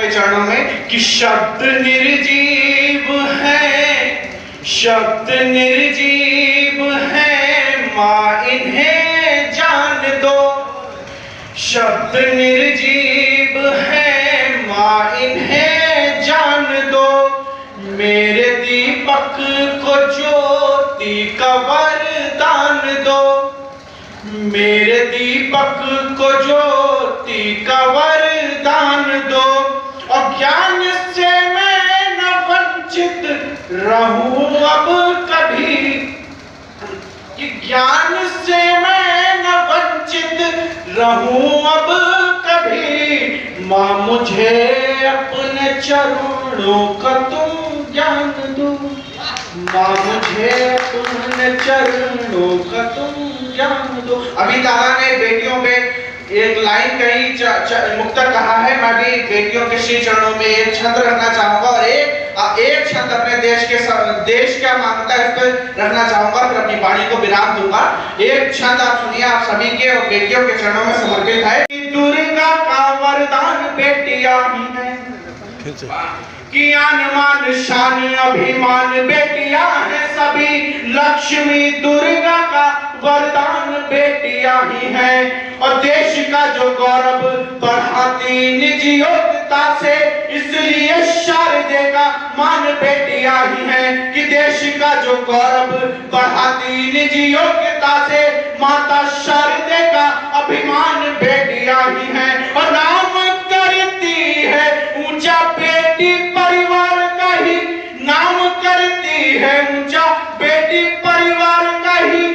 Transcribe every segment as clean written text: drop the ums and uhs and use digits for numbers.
के चरणों में कि शब्द निर्जीव है, शब्द निर्जीव है, माँ इन्हें जान दो। शब्द निर्जीव है, माँ इन्हें जान दो। मेरे दीपक को ज्योति का वरदान दो। मेरे दीपक को ज्योति का वरदान दो। और ज्ञान से मैं न वंचित रहूं अब कभी, कि ज्ञान से मैं न वंचित रहूं अब कभी। माँ मुझे अपने चरणों का तुम ज्ञान दो। माँ मुझे अपने चरणों का तुम ज्ञान दो। अभी तारा ने बेटियों पे एक लाइन कही, मुक्तक कहा है। मैं भी बेटियों के श्री चरणों में एक छंद रखना चाहूंगा और एक छंद अपने देश क्या मांगता है इस पर रखना चाहूंगा, फिर अपनी वाणी को विराम दूंगा। एक छंद आप सुनिए, आप सभी के और बेटियों के चरणों में समर्पित है। दुर्गा का वरदान बेटियां ही है, कि आन शान अभिमान बेटियां हैं सभी। लक्ष्मी दुर्गा का वरदान बेटियां ही हैं। और देश का जो गौरव बढ़ाती निज योग्यता से, इसलिए शारदे का मान बेटियां ही हैं। कि देश का जो गौरव बढ़ाती निज योग्यता से, माता शारदे का अभिमान बेटियां ही हैं। और नाम करती है ऊंचा बेटी परिवार का ही, नाम करती है ऊंचा बेटी परिवार का ही।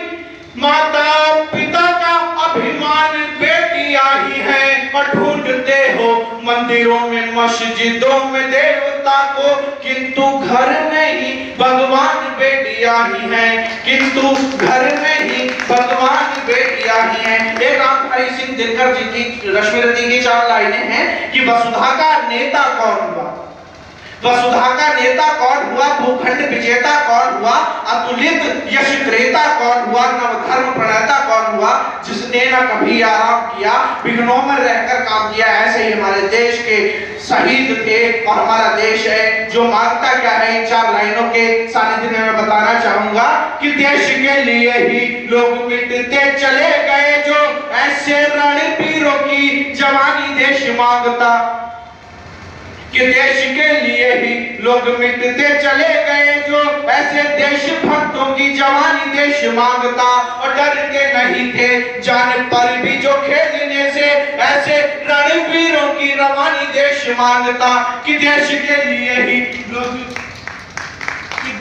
माता पिता का अभिमान बेटियां ही हैं। और ढूंढते हो मंदिरों में मस्जिदों में देवता को, किंतु घर में ही भगवान बेटियां ही हैं। किंतु घर में ही भगवान बेटियां ही हैं। एक राम भाई सिंह दिनकर जी की रश्मिरती की 4 लाइनें हैं कि वसुधा का नेता कौन हुआ, वसुधा का नेता कौन हुआ, भूखंड विजेता कौन हुआ, अतुलित यश क्रेता कौन हुआ, नवधर्म प्रणेता कौन हुआ, जिसने न कभी आराम किया, विघ्नों में रहकर काम किया। ऐसे ही हमारे देश के शहीद थे और हमारा देश है जो मांगता क्या है। इन 4 लाइनों के सानिध्य में मैं बताना चाहूंगा कि देश के लिए ही लोग मिटते चले गए, जो ऐसे रणवीरों की जवानी देश मांगता। कि देश के लिए ही लोग मिटते चले गए, जो ऐसे देशभक्तों की जवानी देश मांगता। और डरते नहीं थे जान पर भी जो खेलने से, ऐसे रणवीरों की रवानी देश मांगता। कि देश के लिए ही लोग,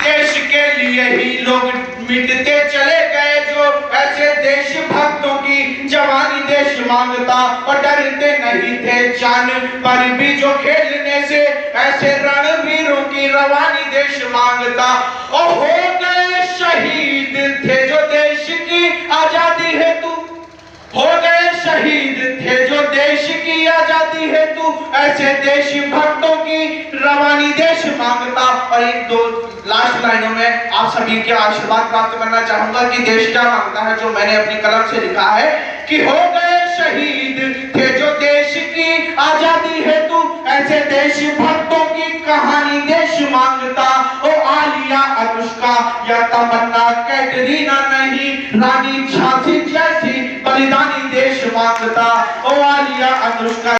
देश के लिए ही लोग मिटते चले गए, जो ऐसे देशभक्तों की जवानी देश मांगता। और डरते नहीं थे जान पर भी जो खेलने से, ऐसे रणवीरों की रवानी देश मांगता। और हो गए शहीद थे जो देश की आजादी हेतु, हो गए शहीद थे जो देश की आजादी हेतु, ऐसे देशभक्तों की रवानी देश मांगता। और इन 2 लास्ट लाइनों में आप सभी के आशीर्वाद प्राप्त करना चाहूंगा कि देश क्या मांगता है, जो मैंने अपनी कलम से लिखा है कि हो गए शहीद थे जो देश की आजादी हेतु, ऐसे देशभक्तों की कहानी देश मांगता। ओ आलिया अनुष्का या तमन्ना कैटरीना नहीं, रानी झांसी जैसी बलिदानी देश मांगता। ओ आलिया अनुष्का